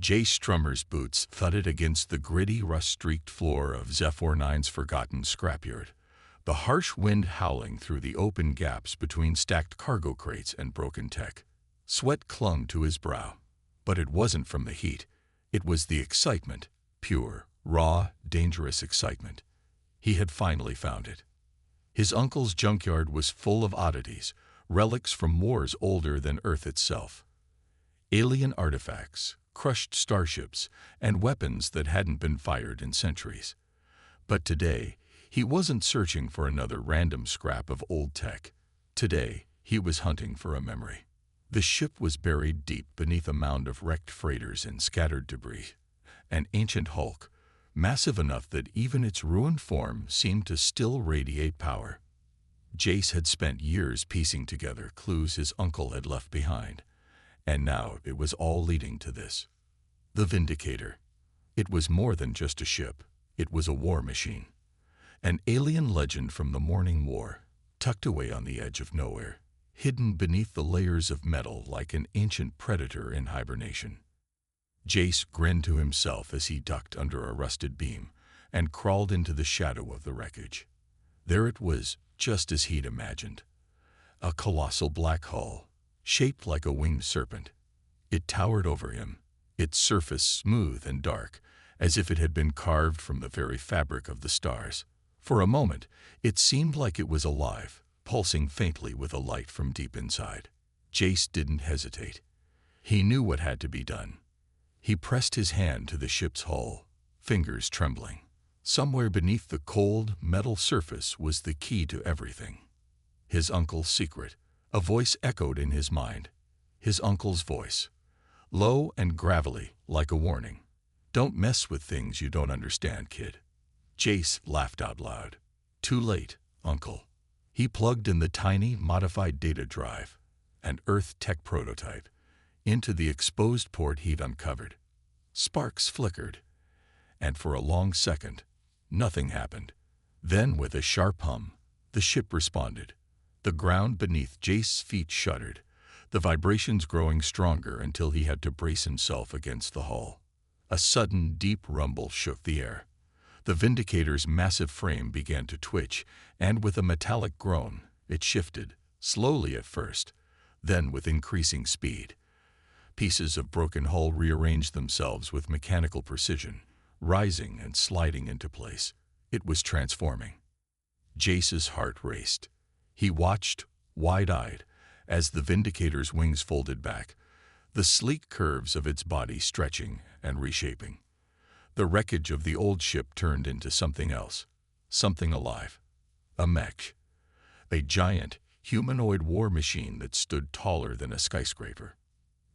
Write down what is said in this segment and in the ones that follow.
Jay Strummer's boots thudded against the gritty, rust-streaked floor of Zephyr-9's forgotten scrapyard, the harsh wind howling through the open gaps between stacked cargo crates and broken tech. Sweat clung to his brow, but it wasn't from the heat. It was the excitement, pure, raw, dangerous excitement. He had finally found it. His uncle's junkyard was full of oddities, relics from wars older than Earth itself. Alien artifacts, crushed starships, and weapons that hadn't been fired in centuries. But today, he wasn't searching for another random scrap of old tech. Today, he was hunting for a memory. The ship was buried deep beneath a mound of wrecked freighters and scattered debris. An ancient hulk, massive enough that even its ruined form seemed to still radiate power. Jace had spent years piecing together clues his uncle had left behind, and now it was all leading to this. The Vindicator. It was more than just a ship. It was a war machine. An alien legend from the Morning War, tucked away on the edge of nowhere, hidden beneath the layers of metal like an ancient predator in hibernation. Jace grinned to himself as he ducked under a rusted beam and crawled into the shadow of the wreckage. There it was, just as he'd imagined. A colossal black hull, shaped like a winged serpent. It towered over him, its surface smooth and dark, as if it had been carved from the very fabric of the stars. For a moment, it seemed like it was alive, pulsing faintly with a light from deep inside. Jace didn't hesitate. He knew what had to be done. He pressed his hand to the ship's hull, fingers trembling. Somewhere beneath the cold, metal surface was the key to everything. His uncle's secret. A voice echoed in his mind. His uncle's voice. Low and gravelly, like a warning. Don't mess with things you don't understand, kid. Jace laughed out loud. Too late, uncle. He plugged in the tiny, modified data drive, an Earth tech prototype, into the exposed port he'd uncovered. Sparks flickered, and for a long second, nothing happened. Then, with a sharp hum, the ship responded. The ground beneath Jace's feet shuddered, the vibrations growing stronger until he had to brace himself against the hull. A sudden, deep rumble shook the air. The Vindicator's massive frame began to twitch, and with a metallic groan, it shifted, slowly at first, then with increasing speed. Pieces of broken hull rearranged themselves with mechanical precision, rising and sliding into place. It was transforming. Jace's heart raced. He watched, wide-eyed, as the Vindicator's wings folded back, the sleek curves of its body stretching and reshaping. The wreckage of the old ship turned into something else, something alive. A mech. A giant, humanoid war machine that stood taller than a skyscraper.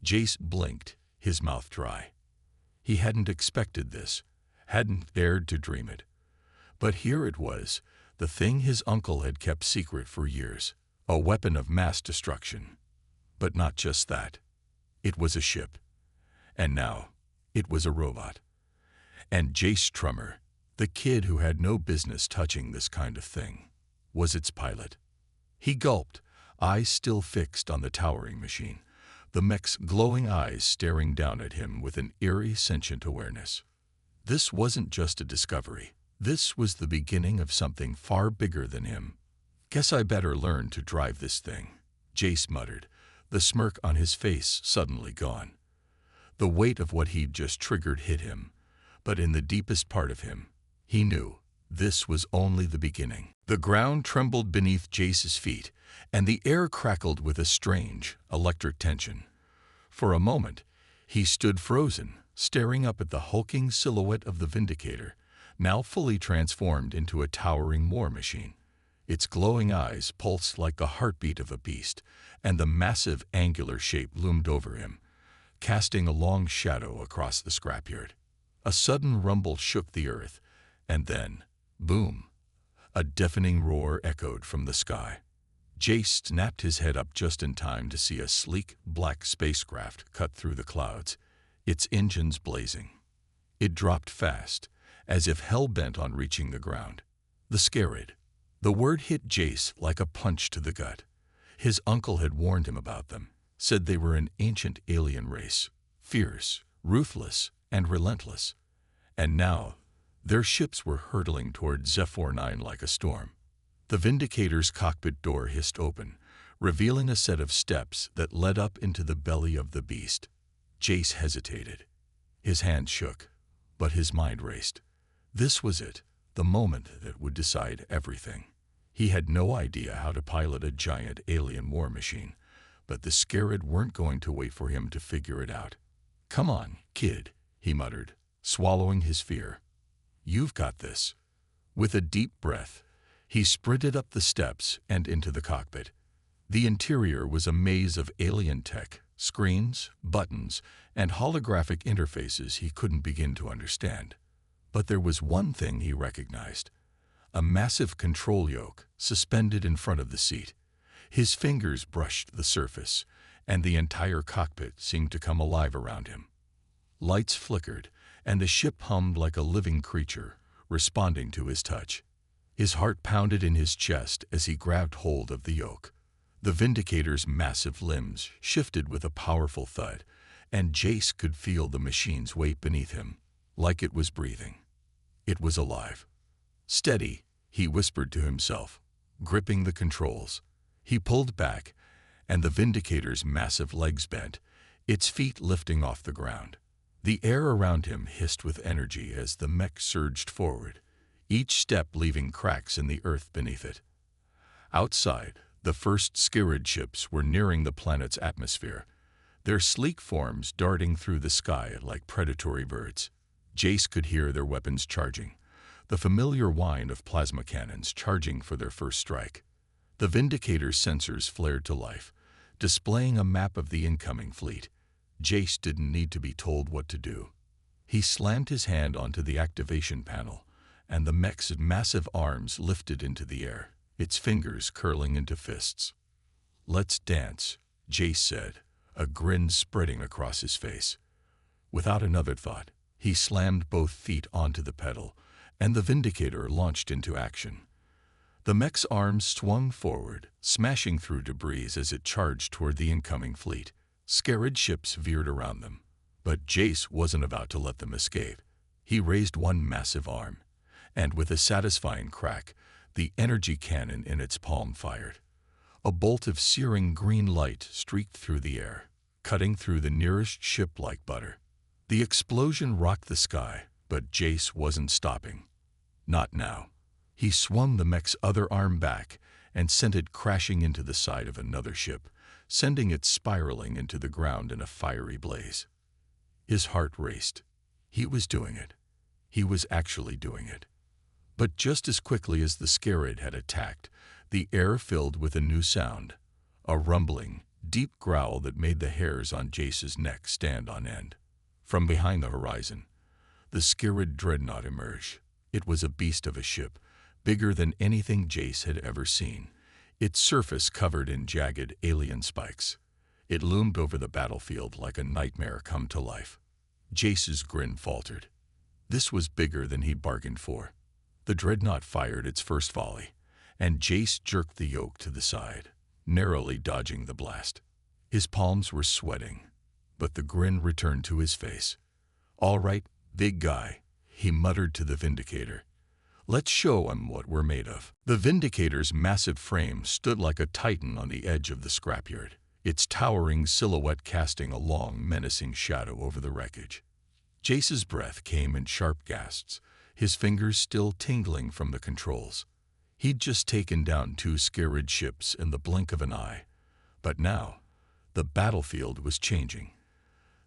Jace blinked, his mouth dry. He hadn't expected this, hadn't dared to dream it. But here it was, the thing his uncle had kept secret for years, a weapon of mass destruction. But not just that. It was a ship. And now, it was a robot. And Jace Strummer, the kid who had no business touching this kind of thing, was its pilot. He gulped, eyes still fixed on the towering machine, the mech's glowing eyes staring down at him with an eerie, sentient awareness. This wasn't just a discovery. This was the beginning of something far bigger than him. Guess I better learn to drive this thing, Jace muttered, the smirk on his face suddenly gone. The weight of what he'd just triggered hit him, but in the deepest part of him, he knew this was only the beginning. The ground trembled beneath Jace's feet, and the air crackled with a strange, electric tension. For a moment, he stood frozen, staring up at the hulking silhouette of the Vindicator, now fully transformed into a towering war machine. Its glowing eyes pulsed like the heartbeat of a beast, and the massive angular shape loomed over him, casting a long shadow across the scrapyard. A sudden rumble shook the earth, and then, boom, a deafening roar echoed from the sky. Jace snapped his head up just in time to see a sleek, black spacecraft cut through the clouds, its engines blazing. It dropped fast, as if hell-bent on reaching the ground. The Scarab. The word hit Jace like a punch to the gut. His uncle had warned him about them, said they were an ancient alien race, fierce, ruthless and relentless. And now, their ships were hurtling toward Zephyr-9 like a storm. The Vindicator's cockpit door hissed open, revealing a set of steps that led up into the belly of the beast. Jace hesitated. His hand shook, but his mind raced. This was it, the moment that would decide everything. He had no idea how to pilot a giant alien war machine, but the Scarab weren't going to wait for him to figure it out. "Come on, kid," he muttered, swallowing his fear. "You've got this." With a deep breath, he sprinted up the steps and into the cockpit. The interior was a maze of alien tech, screens, buttons, and holographic interfaces he couldn't begin to understand. But there was one thing he recognized: a massive control yoke suspended in front of the seat. His fingers brushed the surface, and the entire cockpit seemed to come alive around him. Lights flickered, and the ship hummed like a living creature, responding to his touch. His heart pounded in his chest as he grabbed hold of the yoke. The Vindicator's massive limbs shifted with a powerful thud, and Jace could feel the machine's weight beneath him, like it was breathing. It was alive. "Steady," he whispered to himself, gripping the controls. He pulled back, and the Vindicator's massive legs bent, its feet lifting off the ground. The air around him hissed with energy as the mech surged forward, each step leaving cracks in the earth beneath it. Outside, the first Scarab ships were nearing the planet's atmosphere, their sleek forms darting through the sky like predatory birds. Jace could hear their weapons charging, the familiar whine of plasma cannons charging for their first strike. The Vindicator's sensors flared to life, displaying a map of the incoming fleet. Jace didn't need to be told what to do. He slammed his hand onto the activation panel, and the mech's massive arms lifted into the air, its fingers curling into fists. "Let's dance," Jace said, a grin spreading across his face. Without another thought, he slammed both feet onto the pedal, and the Vindicator launched into action. The mech's arms swung forward, smashing through debris as it charged toward the incoming fleet. Scarab ships veered around them, but Jace wasn't about to let them escape. He raised one massive arm, and with a satisfying crack, the energy cannon in its palm fired. A bolt of searing green light streaked through the air, cutting through the nearest ship like butter. The explosion rocked the sky, but Jace wasn't stopping. Not now. He swung the mech's other arm back and sent it crashing into the side of another ship, sending it spiraling into the ground in a fiery blaze. His heart raced. He was doing it. He was actually doing it. But just as quickly as the Scarab had attacked, the air filled with a new sound, a rumbling, deep growl that made the hairs on Jace's neck stand on end. From behind the horizon, the Scarab dreadnought emerged. It was a beast of a ship, bigger than anything Jace had ever seen, its surface covered in jagged alien spikes. It loomed over the battlefield like a nightmare come to life. Jace's grin faltered. This was bigger than he'd bargained for. The dreadnought fired its first volley, and Jace jerked the yoke to the side, narrowly dodging the blast. His palms were sweating, but the grin returned to his face. "All right, big guy," he muttered to the Vindicator. "Let's show 'em what we're made of." The Vindicator's massive frame stood like a titan on the edge of the scrapyard, its towering silhouette casting a long, menacing shadow over the wreckage. Jace's breath came in sharp gasps, his fingers still tingling from the controls. He'd just taken down 2 Scarab ships in the blink of an eye, but now the battlefield was changing.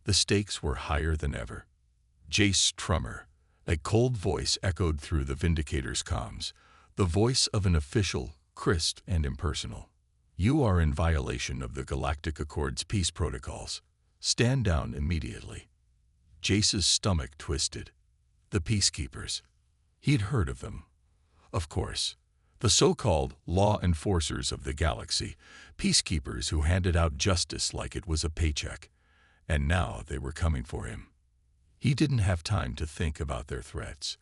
The stakes were higher than ever. Jace Trummer, a cold voice echoed through the Vindicator's comms, the voice of an official, crisp and impersonal. "You are in violation of the Galactic Accord's peace protocols. Stand down immediately." Jace's stomach twisted. The Peacekeepers. He'd heard of them. Of course. The so-called law enforcers of the galaxy, peacekeepers who handed out justice like it was a paycheck. And now they were coming for him. He didn't have time to think about their threats.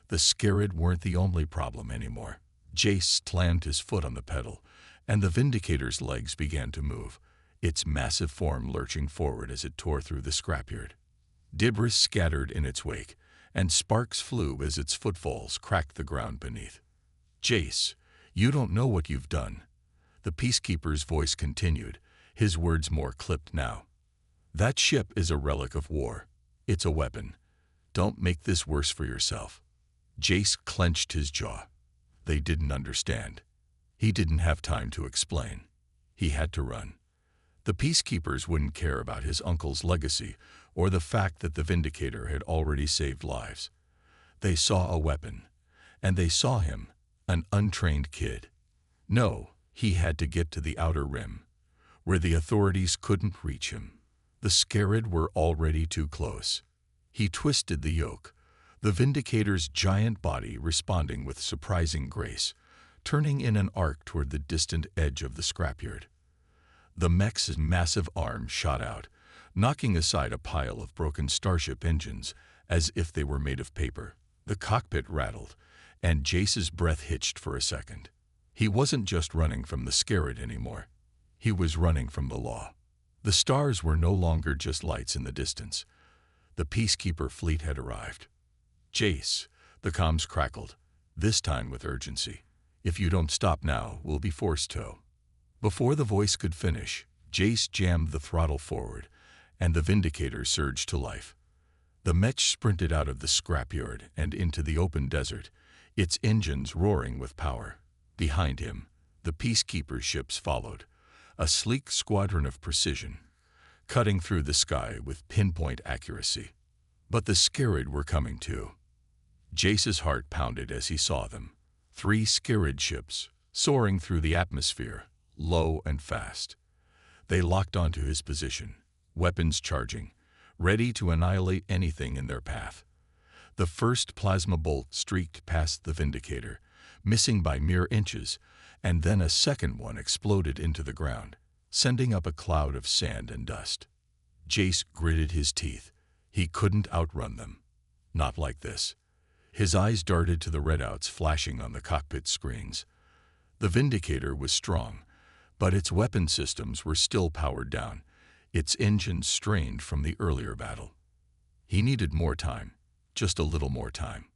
The Scarab weren't the only problem anymore. Jace slammed his foot on the pedal, and the Vindicator's legs began to move, its massive form lurching forward as it tore through the scrapyard. Debris scattered in its wake, and sparks flew as its footfalls cracked the ground beneath. "Jace, you don't know what you've done." The Peacekeeper's voice continued, his words more clipped now. "That ship is a relic of war. It's a weapon. Don't make this worse for yourself." Jace clenched his jaw. They didn't understand. He didn't have time to explain. He had to run. The Peacekeepers wouldn't care about his uncle's legacy or the fact that the Vindicator had already saved lives. They saw a weapon, and they saw him, an untrained kid. No, he had to get to the outer rim, where the authorities couldn't reach him. The Scarab were already too close. He twisted the yoke, the Vindicator's giant body responding with surprising grace, turning in an arc toward the distant edge of the scrapyard. The mech's massive arm shot out, knocking aside a pile of broken starship engines as if they were made of paper. The cockpit rattled, and Jace's breath hitched for a second. He wasn't just running from the Scarab anymore. He was running from the law. The stars were no longer just lights in the distance. The Peacekeeper fleet had arrived. "Jace," the comms crackled, this time with urgency. "If you don't stop now, we'll be forced to." Before the voice could finish, Jace jammed the throttle forward, and the Vindicator surged to life. The mech sprinted out of the scrapyard and into the open desert, its engines roaring with power. Behind him, the Peacekeeper ships followed, a sleek squadron of precision, cutting through the sky with pinpoint accuracy. But the Scarab were coming too. Jace's heart pounded as he saw them. 3 Scarab ships, soaring through the atmosphere, low and fast. They locked onto his position, weapons charging, ready to annihilate anything in their path. The first plasma bolt streaked past the Vindicator, missing by mere inches, and then a second one exploded into the ground, sending up a cloud of sand and dust. Jace gritted his teeth. He couldn't outrun them. Not like this. His eyes darted to the readouts flashing on the cockpit screens. The Vindicator was strong, but its weapon systems were still powered down, its engines strained from the earlier battle. He needed more time, just a little more time.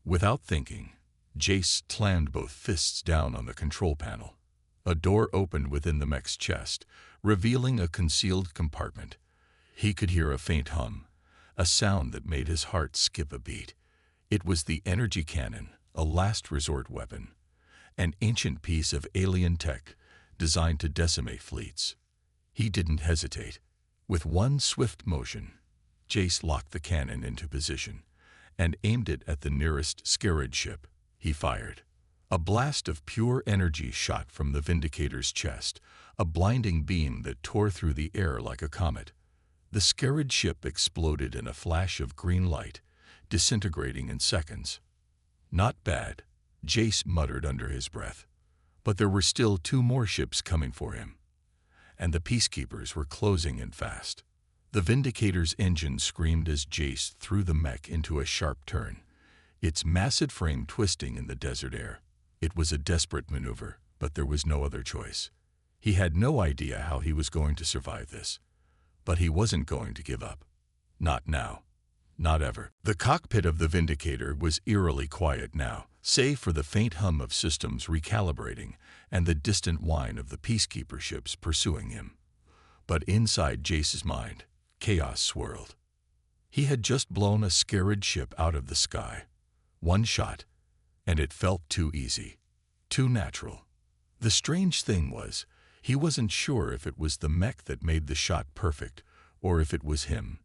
Without thinking, Jace slammed both fists down on the control panel. A door opened within the mech's chest, revealing a concealed compartment. He could hear a faint hum, a sound that made his heart skip a beat. It was the energy cannon, a last resort weapon, an ancient piece of alien tech designed to decimate fleets. He didn't hesitate. With one swift motion, Jace locked the cannon into position and aimed it at the nearest Scarab ship. He fired. A blast of pure energy shot from the Vindicator's chest, a blinding beam that tore through the air like a comet. The Scarab ship exploded in a flash of green light, disintegrating in seconds. "Not bad," Jace muttered under his breath. But there were still 2 more ships coming for him, and the Peacekeepers were closing in fast. The Vindicator's engine screamed as Jace threw the mech into a sharp turn, its massive frame twisting in the desert air. It was a desperate maneuver, but there was no other choice. He had no idea how he was going to survive this, but he wasn't going to give up. Not now. Not ever. The cockpit of the Vindicator was eerily quiet now, save for the faint hum of systems recalibrating and the distant whine of the Peacekeeper ships pursuing him. But inside Jace's mind, chaos swirled. He had just blown a Scarab ship out of the sky. One shot, and it felt too easy, too natural. The strange thing was, he wasn't sure if it was the mech that made the shot perfect, or if it was him,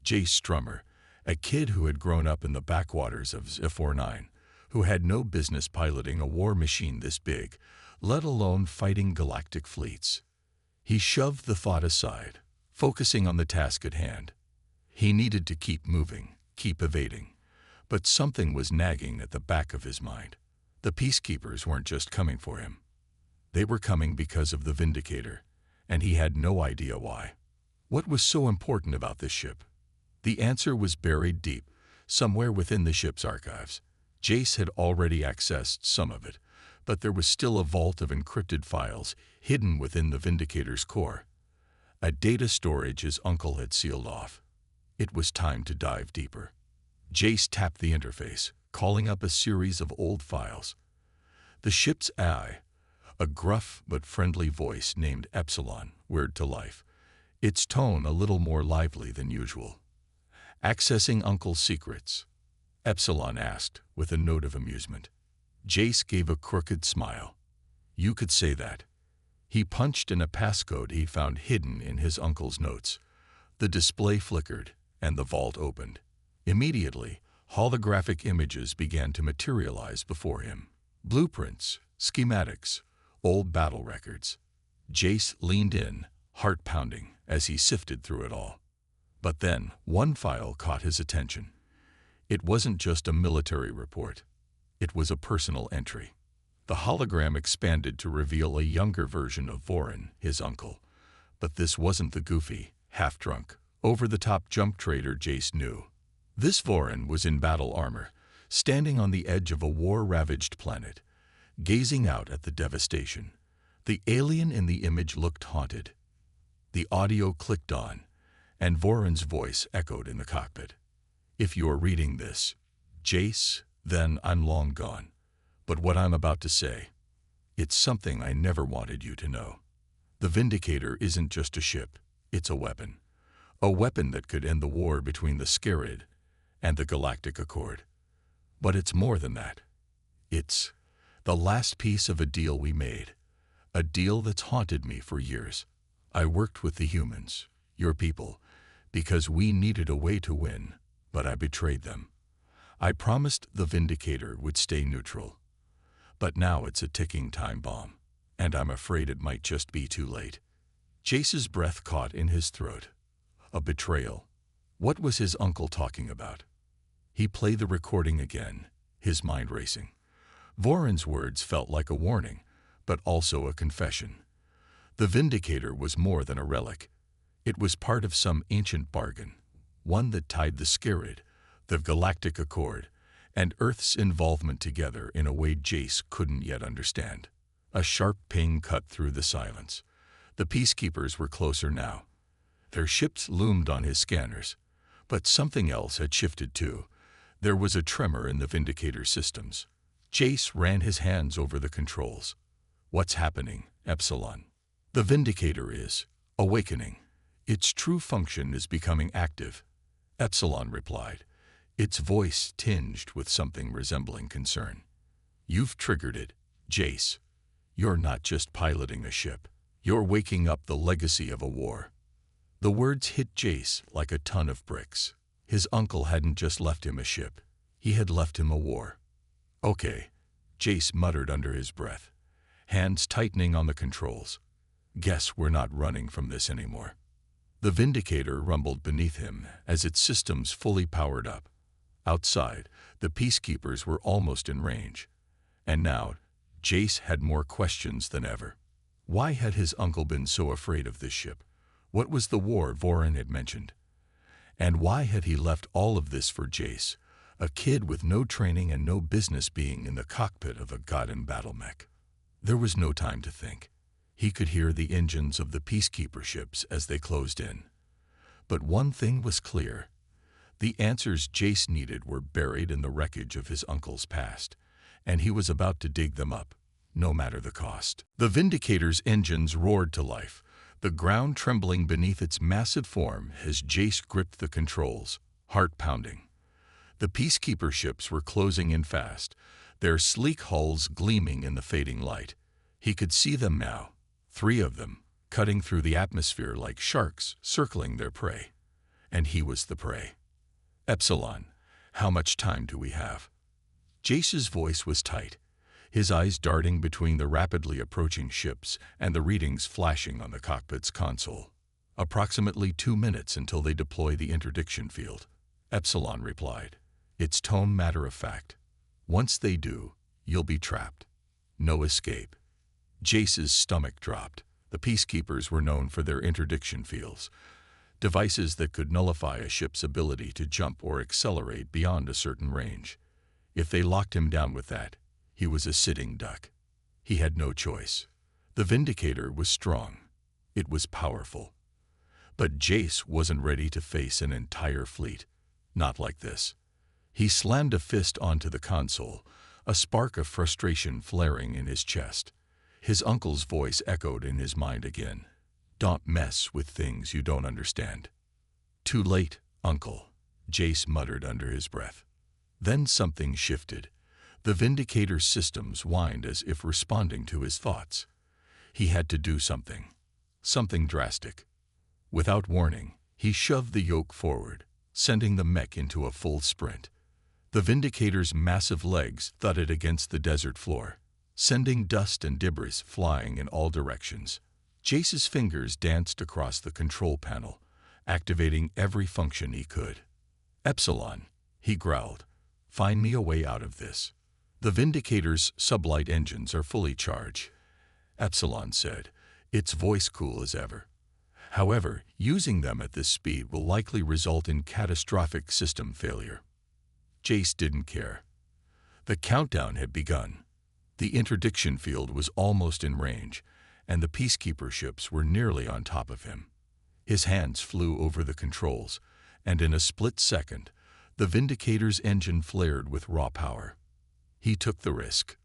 Jace Strummer, a kid who had grown up in the backwaters of HFY, who had no business piloting a war machine this big, let alone fighting galactic fleets. He shoved the thought aside, focusing on the task at hand. He needed to keep moving, keep evading. But something was nagging at the back of his mind. The Peacekeepers weren't just coming for him. They were coming because of the Vindicator, and he had no idea why. What was so important about this ship? The answer was buried deep, somewhere within the ship's archives. Jace had already accessed some of it, but there was still a vault of encrypted files hidden within the Vindicator's core. A data storage his uncle had sealed off. It was time to dive deeper. Jace tapped the interface, calling up a series of old files. The ship's AI, a gruff but friendly voice named Epsilon, whirred to life, its tone a little more lively than usual. "Accessing Uncle's secrets?" Epsilon asked, with a note of amusement. Jace gave a crooked smile. "You could say that." He punched in a passcode he found hidden in his uncle's notes. The display flickered, and the vault opened. Immediately, holographic images began to materialize before him. Blueprints, schematics, old battle records. Jace leaned in, heart pounding, as he sifted through it all. But then, one file caught his attention. It wasn't just a military report. It was a personal entry. The hologram expanded to reveal a younger version of Vorin, his uncle. But this wasn't the goofy, half-drunk, over-the-top jump trader Jace knew. This Vorin was in battle armor, standing on the edge of a war-ravaged planet, gazing out at the devastation. The alien in the image looked haunted. The audio clicked on, and Vorin's voice echoed in the cockpit. "If you're reading this, Jace, then I'm long gone. But what I'm about to say, it's something I never wanted you to know. The Vindicator isn't just a ship, it's a weapon. A weapon that could end the war between the Scarab and the Galactic Accord. But it's more than that. It's the last piece of a deal we made, a deal that's haunted me for years. I worked with the humans, your people, because we needed a way to win, but I betrayed them. I promised the Vindicator would stay neutral. But now it's a ticking time bomb, and I'm afraid it might just be too late." Jace's breath caught in his throat. A betrayal. What was his uncle talking about? He played the recording again, his mind racing. Vorin's words felt like a warning, but also a confession. The Vindicator was more than a relic. It was part of some ancient bargain, one that tied the Scarab, the Galactic Accord, and Earth's involvement together in a way Jace couldn't yet understand. A sharp ping cut through the silence. The peacekeepers were closer now. Their ships loomed on his scanners. But something else had shifted too. There was a tremor in the Vindicator systems. Jace ran his hands over the controls. "What's happening, Epsilon?" "The Vindicator is awakening. Its true function is becoming active," Epsilon replied, its voice tinged with something resembling concern. "You've triggered it, Jace. You're not just piloting a ship. You're waking up the legacy of a war." The words hit Jace like a ton of bricks. His uncle hadn't just left him a ship. He had left him a war. "Okay," Jace muttered under his breath, hands tightening on the controls. "Guess we're not running from this anymore." The Vindicator rumbled beneath him as its systems fully powered up. Outside, the peacekeepers were almost in range. And now, Jace had more questions than ever. Why had his uncle been so afraid of this ship? What was the war Vorin had mentioned? And why had he left all of this for Jace, a kid with no training and no business being in the cockpit of a god battle mech? There was no time to think. He could hear the engines of the peacekeeper ships as they closed in. But one thing was clear. The answers Jace needed were buried in the wreckage of his uncle's past, and he was about to dig them up, no matter the cost. The Vindicator's engines roared to life, the ground trembling beneath its massive form as Jace gripped the controls, heart pounding. The peacekeeper ships were closing in fast, their sleek hulls gleaming in the fading light. He could see them now, 3 of them, cutting through the atmosphere like sharks circling their prey. And he was the prey. "Epsilon, how much time do we have?" Jace's voice was tight, his eyes darting between the rapidly approaching ships and the readings flashing on the cockpit's console. "Approximately 2 minutes until they deploy the interdiction field," Epsilon replied, its tone matter-of-fact. "Once they do, you'll be trapped. No escape." Jace's stomach dropped. The peacekeepers were known for their interdiction fields, devices that could nullify a ship's ability to jump or accelerate beyond a certain range. If they locked him down with that, he was a sitting duck. He had no choice. The Vindicator was strong. It was powerful. But Jace wasn't ready to face an entire fleet. Not like this. He slammed a fist onto the console, a spark of frustration flaring in his chest. His uncle's voice echoed in his mind again. "Don't mess with things you don't understand." "Too late, Uncle," Jace muttered under his breath. Then something shifted. The Vindicator's systems whined as if responding to his thoughts. He had to do something. Something drastic. Without warning, he shoved the yoke forward, sending the mech into a full sprint. The Vindicator's massive legs thudded against the desert floor, sending dust and debris flying in all directions. Jace's fingers danced across the control panel, activating every function he could. "Epsilon," he growled, "find me a way out of this." "The Vindicator's sublight engines are fully charged," Epsilon said, its voice cool as ever. "However, using them at this speed will likely result in catastrophic system failure." Jace didn't care. The countdown had begun. The interdiction field was almost in range, and the Peacekeeper ships were nearly on top of him. His hands flew over the controls, and in a split second, the Vindicator's engine flared with raw power. He took the risk.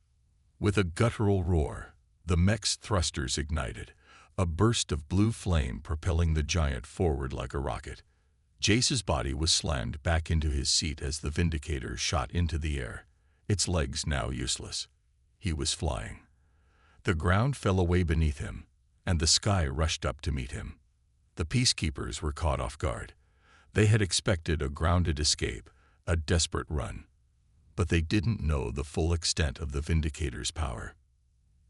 With a guttural roar, the mech's thrusters ignited, a burst of blue flame propelling the giant forward like a rocket. Jace's body was slammed back into his seat as the Vindicator shot into the air, its legs now useless. He was flying. The ground fell away beneath him, and the sky rushed up to meet him. The Peacekeepers were caught off guard. They had expected a grounded escape, a desperate run. But they didn't know the full extent of the Vindicator's power.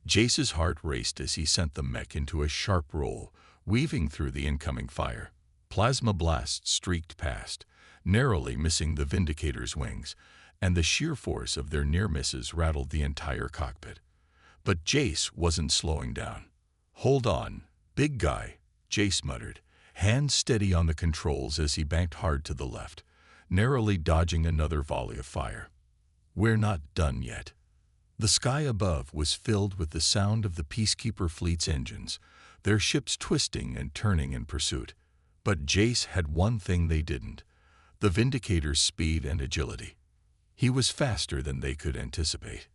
Jace's heart raced as he sent the mech into a sharp roll, weaving through the incoming fire. Plasma blasts streaked past, narrowly missing the Vindicator's wings, and the sheer force of their near misses rattled the entire cockpit. But Jace wasn't slowing down. "Hold on, big guy," Jace muttered, hands steady on the controls as he banked hard to the left, narrowly dodging another volley of fire. "We're not done yet." The sky above was filled with the sound of the Peacekeeper fleet's engines, their ships twisting and turning in pursuit. But Jace had one thing they didn't: the Vindicator's speed and agility. He was faster than they could anticipate.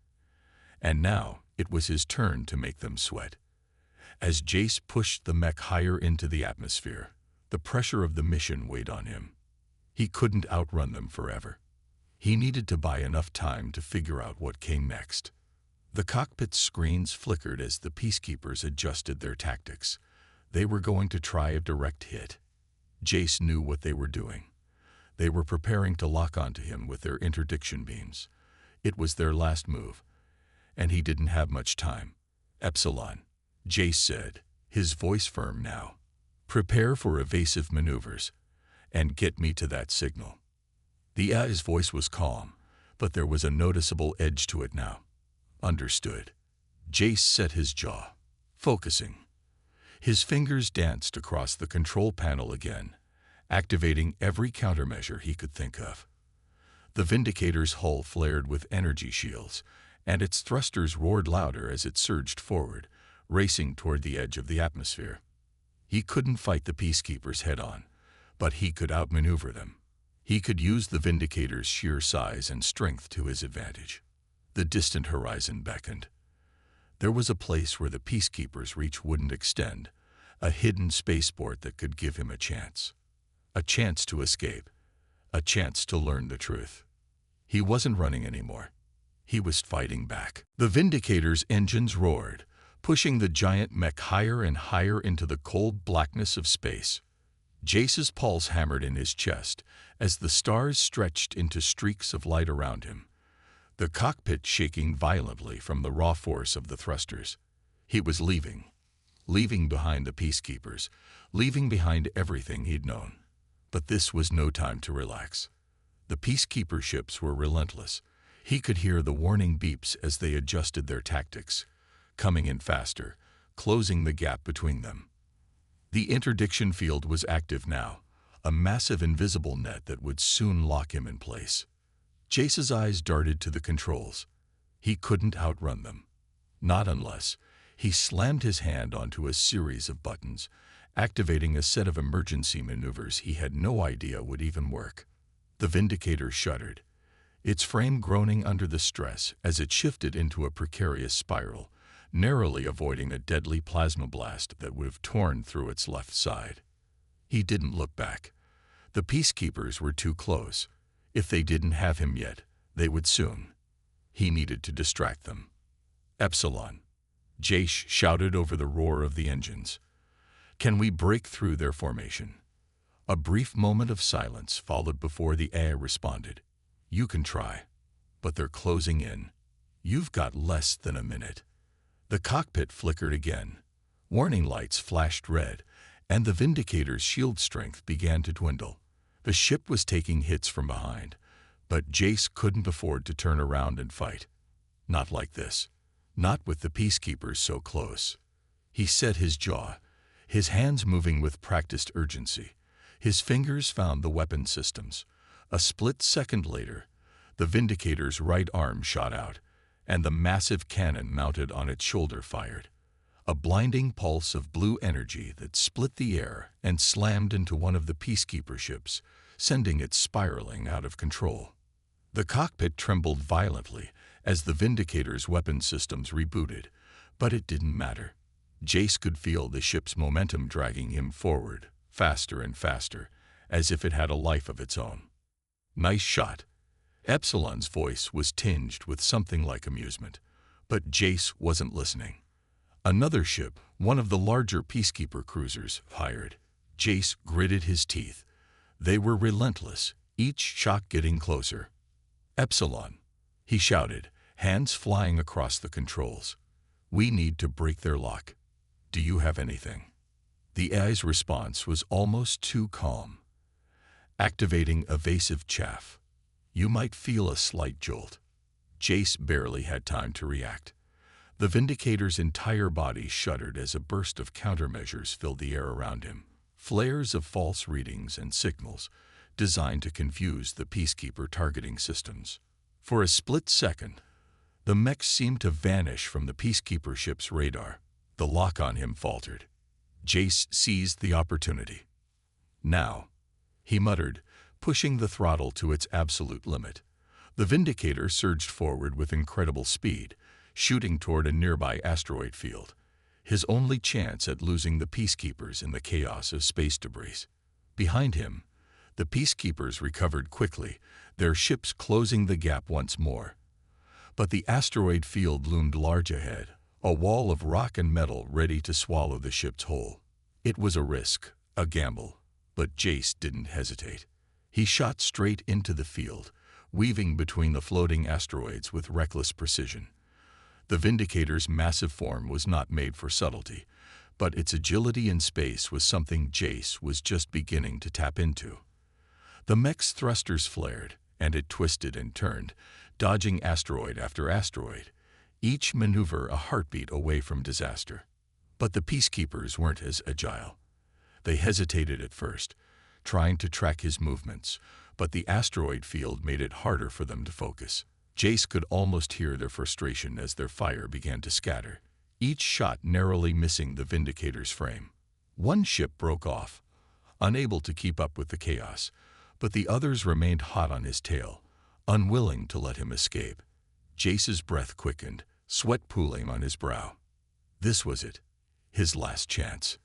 And now it was his turn to make them sweat. As Jace pushed the mech higher into the atmosphere, the pressure of the mission weighed on him. He couldn't outrun them forever. He needed to buy enough time to figure out what came next. The cockpit screens flickered as the Peacekeepers adjusted their tactics. They were going to try a direct hit. Jace knew what they were doing. They were preparing to lock onto him with their interdiction beams. It was their last move, and he didn't have much time. "Epsilon," Jace said, his voice firm now. "Prepare for evasive maneuvers, and get me to that signal." The AI's voice was calm, but there was a noticeable edge to it now. "Understood." Jace set his jaw, focusing. His fingers danced across the control panel again, activating every countermeasure he could think of. The Vindicator's hull flared with energy shields, and its thrusters roared louder as it surged forward, racing toward the edge of the atmosphere. He couldn't fight the Peacekeepers head-on, but he could outmaneuver them. He could use the Vindicator's sheer size and strength to his advantage. The distant horizon beckoned. There was a place where the Peacekeepers' reach wouldn't extend, a hidden spaceport that could give him a chance. A chance to escape, a chance to learn the truth. He wasn't running anymore. He was fighting back. The Vindicator's engines roared, pushing the giant mech higher and higher into the cold blackness of space. Jace's pulse hammered in his chest as the stars stretched into streaks of light around him, the cockpit shaking violently from the raw force of the thrusters. He was leaving behind the Peacekeepers, leaving behind everything he'd known. But this was no time to relax. The Peacekeeper ships were relentless. He could hear the warning beeps as they adjusted their tactics, coming in faster, closing the gap between them. The interdiction field was active now, a massive invisible net that would soon lock him in place. Jace's eyes darted to the controls. He couldn't outrun them. Not unless he slammed his hand onto a series of buttons, activating a set of emergency maneuvers he had no idea would even work. The Vindicator shuddered, its frame groaning under the stress as it shifted into a precarious spiral, narrowly avoiding a deadly plasma blast that would have torn through its left side. He didn't look back. The peacekeepers were too close. If they didn't have him yet, they would soon. He needed to distract them. Epsilon, Jace shouted over the roar of the engines. Can we break through their formation? A brief moment of silence followed before the AI responded. You can try, but they're closing in. You've got less than a minute. The cockpit flickered again. Warning lights flashed red, and the Vindicator's shield strength began to dwindle. The ship was taking hits from behind, but Jace couldn't afford to turn around and fight. Not like this. Not with the peacekeepers so close. He set his jaw, his hands moving with practiced urgency. His fingers found the weapon systems. A split second later, the Vindicator's right arm shot out, and the massive cannon mounted on its shoulder fired. A blinding pulse of blue energy that split the air and slammed into one of the peacekeeper ships, sending it spiraling out of control. The cockpit trembled violently as the Vindicator's weapon systems rebooted, but it didn't matter. Jace could feel the ship's momentum dragging him forward, faster and faster, as if it had a life of its own. Nice shot. Epsilon's voice was tinged with something like amusement, but Jace wasn't listening. Another ship, one of the larger peacekeeper cruisers, fired. Jace gritted his teeth. They were relentless, each shot getting closer. Epsilon, he shouted, hands flying across the controls. We need to break their lock. Do you have anything? The AI's response was almost too calm. Activating evasive chaff. You might feel a slight jolt. Jace barely had time to react. The Vindicator's entire body shuddered as a burst of countermeasures filled the air around him. Flares of false readings and signals designed to confuse the peacekeeper targeting systems. For a split second, the mech seemed to vanish from the peacekeeper ship's radar. The lock on him faltered. Jace seized the opportunity. Now, he muttered, pushing the throttle to its absolute limit. The Vindicator surged forward with incredible speed, shooting toward a nearby asteroid field, his only chance at losing the peacekeepers in the chaos of space debris. Behind him, the peacekeepers recovered quickly, their ships closing the gap once more. But the asteroid field loomed large ahead, a wall of rock and metal ready to swallow the ship's whole. It was a risk, a gamble, but Jace didn't hesitate. He shot straight into the field, weaving between the floating asteroids with reckless precision. The Vindicator's massive form was not made for subtlety, but its agility in space was something Jace was just beginning to tap into. The mech's thrusters flared, and it twisted and turned, dodging asteroid after asteroid, each maneuver a heartbeat away from disaster. But the peacekeepers weren't as agile. They hesitated at first, trying to track his movements, but the asteroid field made it harder for them to focus. Jace could almost hear their frustration as their fire began to scatter, each shot narrowly missing the Vindicator's frame. One ship broke off, unable to keep up with the chaos, but the others remained hot on his tail, unwilling to let him escape. Jace's breath quickened, sweat pooling on his brow. This was it, his last chance.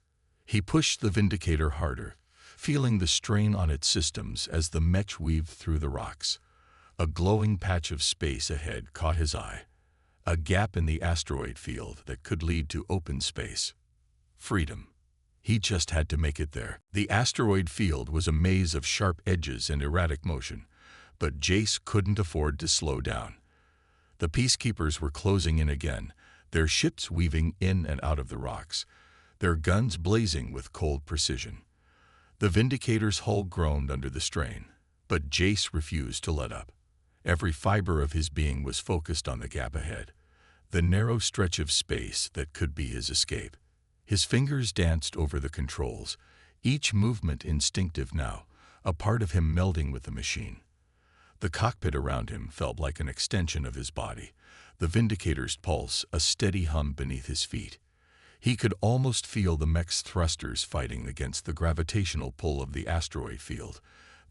He pushed the Vindicator harder, feeling the strain on its systems as the mech weaved through the rocks. A glowing patch of space ahead caught his eye, a gap in the asteroid field that could lead to open space. Freedom. He just had to make it there. The asteroid field was a maze of sharp edges and erratic motion, but Jace couldn't afford to slow down. The peacekeepers were closing in again, their ships weaving in and out of the rocks, their guns blazing with cold precision. The Vindicator's hull groaned under the strain, but Jace refused to let up. Every fiber of his being was focused on the gap ahead, the narrow stretch of space that could be his escape. His fingers danced over the controls, each movement instinctive now, a part of him melding with the machine. The cockpit around him felt like an extension of his body, the Vindicator's pulse a steady hum beneath his feet. He could almost feel the mech's thrusters fighting against the gravitational pull of the asteroid field,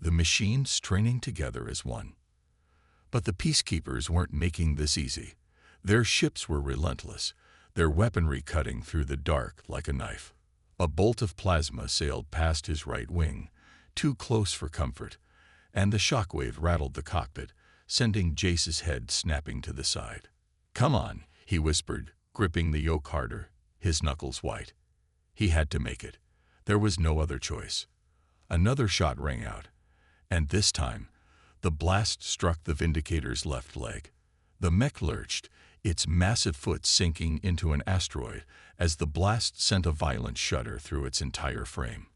the machines straining together as one. But the peacekeepers weren't making this easy. Their ships were relentless, their weaponry cutting through the dark like a knife. A bolt of plasma sailed past his right wing, too close for comfort, and the shockwave rattled the cockpit, sending Jace's head snapping to the side. "Come on," he whispered, gripping the yoke harder, his knuckles white. He had to make it. There was no other choice. Another shot rang out, and this time, the blast struck the Vindicator's left leg. The mech lurched, its massive foot sinking into an asteroid as the blast sent a violent shudder through its entire frame.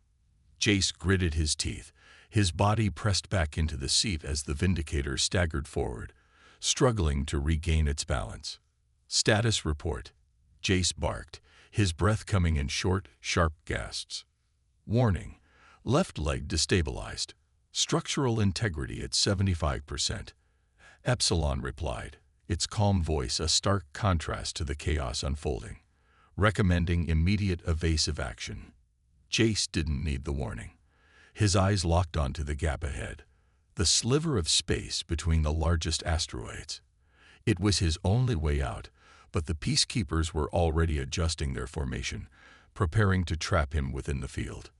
Jace gritted his teeth, his body pressed back into the seat as the Vindicator staggered forward, struggling to regain its balance. "Status report," Jace barked, his breath coming in short, sharp gasps. "Warning, left leg destabilized. Structural integrity at 75%. Epsilon replied, its calm voice a stark contrast to the chaos unfolding, recommending immediate evasive action. Jace didn't need the warning. His eyes locked onto the gap ahead, the sliver of space between the largest asteroids. It was his only way out, but the peacekeepers were already adjusting their formation, preparing to trap him within the field.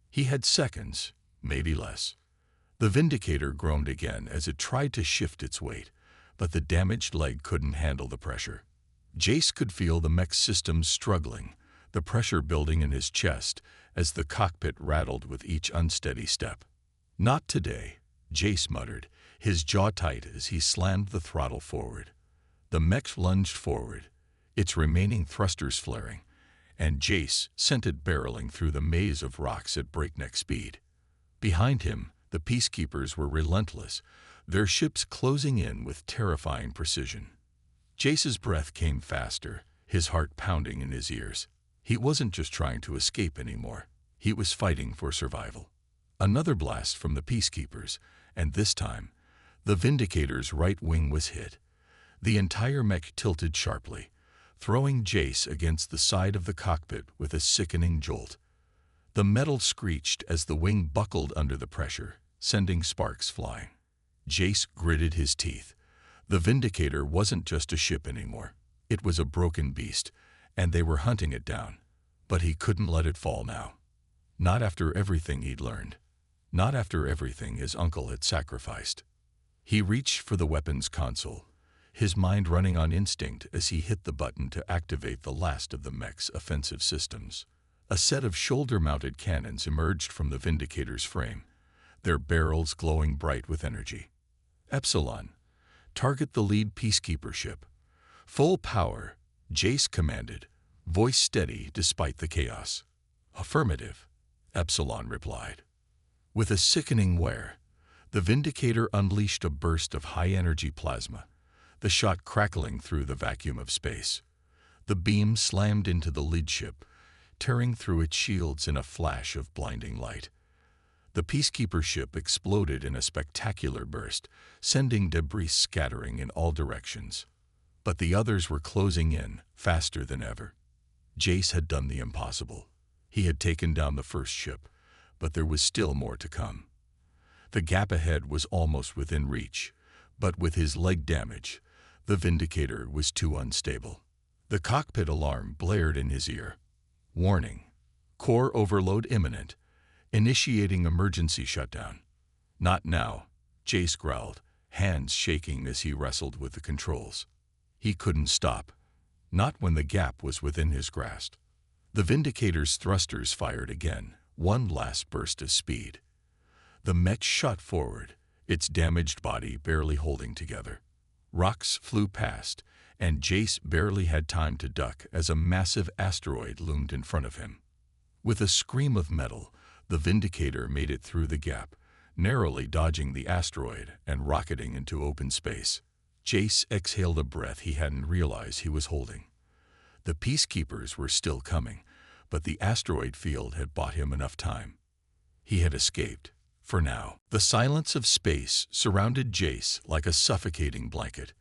He had seconds, maybe less. The Vindicator groaned again as it tried to shift its weight, but the damaged leg couldn't handle the pressure. Jace could feel the mech systems struggling, the pressure building in his chest as the cockpit rattled with each unsteady step. "Not today," Jace muttered, his jaw tight as he slammed the throttle forward. The mech lunged forward, its remaining thrusters flaring, and Jace sent it barreling through the maze of rocks at breakneck speed. Behind him, the peacekeepers were relentless, their ships closing in with terrifying precision. Jace's breath came faster, his heart pounding in his ears. He wasn't just trying to escape anymore. He was fighting for survival. Another blast from the peacekeepers, and this time, the Vindicator's right wing was hit. The entire mech tilted sharply, throwing Jace against the side of the cockpit with a sickening jolt. The metal screeched as the wing buckled under the pressure, sending sparks flying. Jace gritted his teeth. The Vindicator wasn't just a ship anymore. It was a broken beast, and they were hunting it down. But he couldn't let it fall now. Not after everything he'd learned. Not after everything his uncle had sacrificed. He reached for the weapons console, his mind running on instinct as he hit the button to activate the last of the mech's offensive systems. A set of shoulder-mounted cannons emerged from the Vindicator's frame, their barrels glowing bright with energy. "Epsilon, target the lead peacekeeper ship. Full power," Jace commanded, voice steady despite the chaos. "Affirmative," Epsilon replied. With a sickening whir, the Vindicator unleashed a burst of high-energy plasma, the shot crackling through the vacuum of space. The beam slammed into the lead ship, tearing through its shields in a flash of blinding light. The peacekeeper ship exploded in a spectacular burst, sending debris scattering in all directions. But the others were closing in, faster than ever. Jace had done the impossible. He had taken down the first ship, but there was still more to come. The gap ahead was almost within reach, but with his leg damaged, the Vindicator was too unstable. The cockpit alarm blared in his ear. "Warning. Core overload imminent. Initiating emergency shutdown." "Not now," Jace growled, hands shaking as he wrestled with the controls. He couldn't stop. Not when the gap was within his grasp. The Vindicator's thrusters fired again, one last burst of speed. The mech shot forward, its damaged body barely holding together. Rocks flew past, and Jace barely had time to duck as a massive asteroid loomed in front of him. With a scream of metal, the Vindicator made it through the gap, narrowly dodging the asteroid and rocketing into open space. Jace exhaled a breath he hadn't realized he was holding. The peacekeepers were still coming, but the asteroid field had bought him enough time. He had escaped, for now. The silence of space surrounded Jace like a suffocating blanket.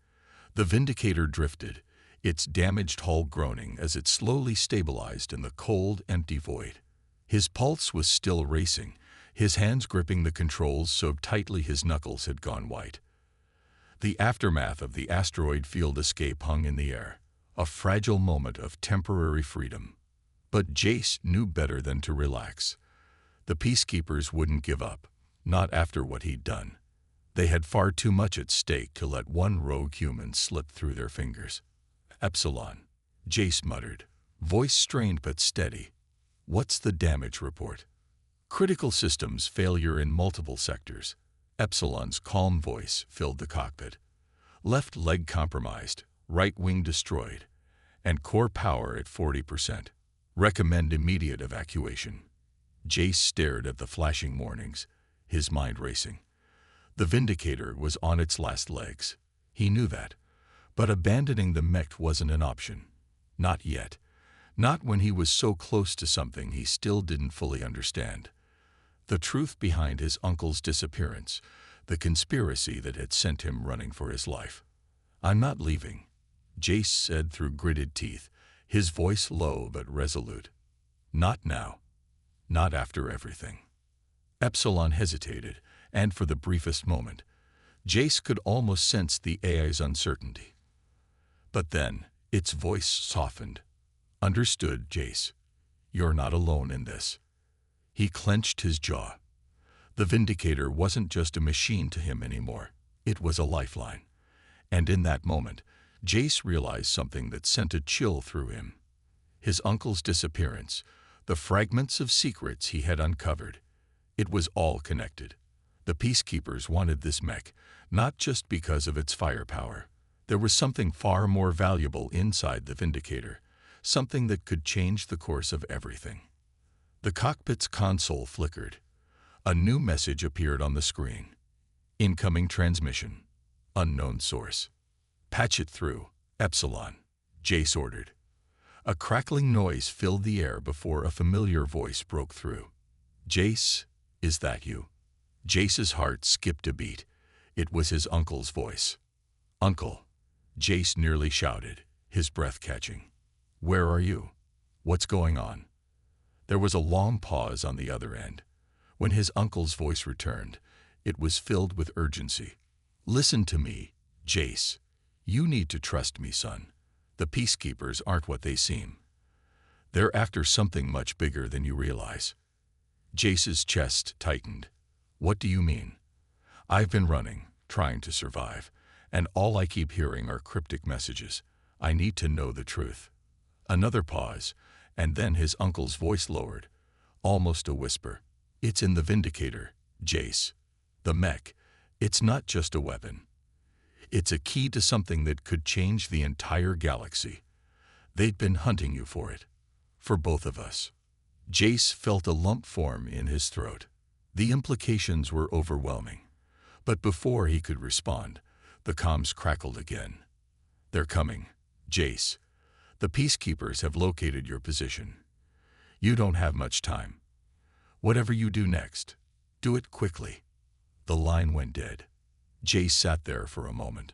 The Vindicator drifted, its damaged hull groaning as it slowly stabilized in the cold, empty void. His pulse was still racing, his hands gripping the controls so tightly his knuckles had gone white. The aftermath of the asteroid field escape hung in the air, a fragile moment of temporary freedom. But Jace knew better than to relax. The peacekeepers wouldn't give up, not after what he'd done. They had far too much at stake to let one rogue human slip through their fingers. Epsilon, Jace muttered, voice strained but steady. What's the damage report? Critical systems failure in multiple sectors. Epsilon's calm voice filled the cockpit. Left leg compromised, right wing destroyed, and core power at 40%. Recommend immediate evacuation. Jace stared at the flashing warnings, his mind racing. The Vindicator was on its last legs. He knew that. But abandoning the mech wasn't an option. Not yet. Not when he was so close to something he still didn't fully understand. The truth behind his uncle's disappearance, the conspiracy that had sent him running for his life. I'm not leaving, Jace said through gritted teeth, his voice low but resolute. Not now. Not after everything. Epsilon hesitated, and for the briefest moment, Jace could almost sense the AI's uncertainty. But then, its voice softened. Understood, Jace. You're not alone in this. He clenched his jaw. The Vindicator wasn't just a machine to him anymore. It was a lifeline. And in that moment, Jace realized something that sent a chill through him. His uncle's disappearance, the fragments of secrets he had uncovered. It was all connected. The peacekeepers wanted this mech, not just because of its firepower. There was something far more valuable inside the Vindicator, something that could change the course of everything. The cockpit's console flickered. A new message appeared on the screen. Incoming transmission. Unknown source. Patch it through, Epsilon, Jace ordered. A crackling noise filled the air before a familiar voice broke through. Jace, is that you? Jace's heart skipped a beat. It was his uncle's voice. Uncle, Jace nearly shouted, his breath catching. Where are you? What's going on? There was a long pause on the other end. When his uncle's voice returned, it was filled with urgency. Listen to me, Jace. You need to trust me, son. The peacekeepers aren't what they seem. They're after something much bigger than you realize. Jace's chest tightened. What do you mean? I've been running, trying to survive, and all I keep hearing are cryptic messages. I need to know the truth. Another pause, and then his uncle's voice lowered, almost a whisper. It's in the Vindicator, Jace. The mech. It's not just a weapon. It's a key to something that could change the entire galaxy. They'd been hunting you for it. For both of us. Jace felt a lump form in his throat. The implications were overwhelming. But before he could respond, the comms crackled again. They're coming, Jace. The peacekeepers have located your position. You don't have much time. Whatever you do next, do it quickly. The line went dead. Jace sat there for a moment,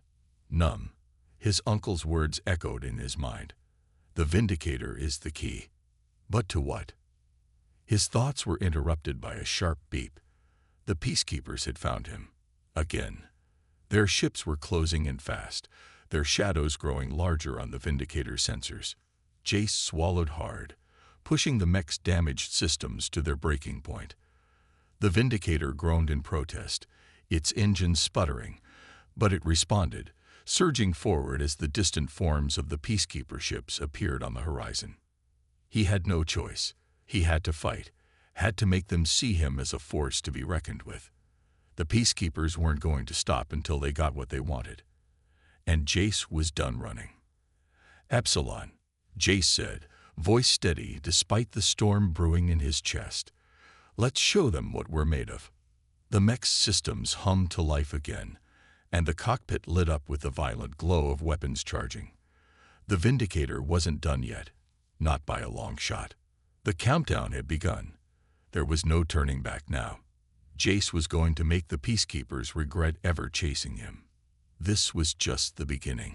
numb. His uncle's words echoed in his mind. The Vindicator is the key. But to what? His thoughts were interrupted by a sharp beep. The peacekeepers had found him. Again. Their ships were closing in fast, their shadows growing larger on the Vindicator sensors. Jace swallowed hard, pushing the mech's damaged systems to their breaking point. The Vindicator groaned in protest, its engines sputtering, but it responded, surging forward as the distant forms of the peacekeeper ships appeared on the horizon. He had no choice. He had to fight, had to make them see him as a force to be reckoned with. The peacekeepers weren't going to stop until they got what they wanted. And Jace was done running. Epsilon, Jace said, voice steady despite the storm brewing in his chest. Let's show them what we're made of. The mech's systems hummed to life again, and the cockpit lit up with the violent glow of weapons charging. The Vindicator wasn't done yet, not by a long shot. The countdown had begun. There was no turning back now. Jace was going to make the peacekeepers regret ever chasing him. This was just the beginning.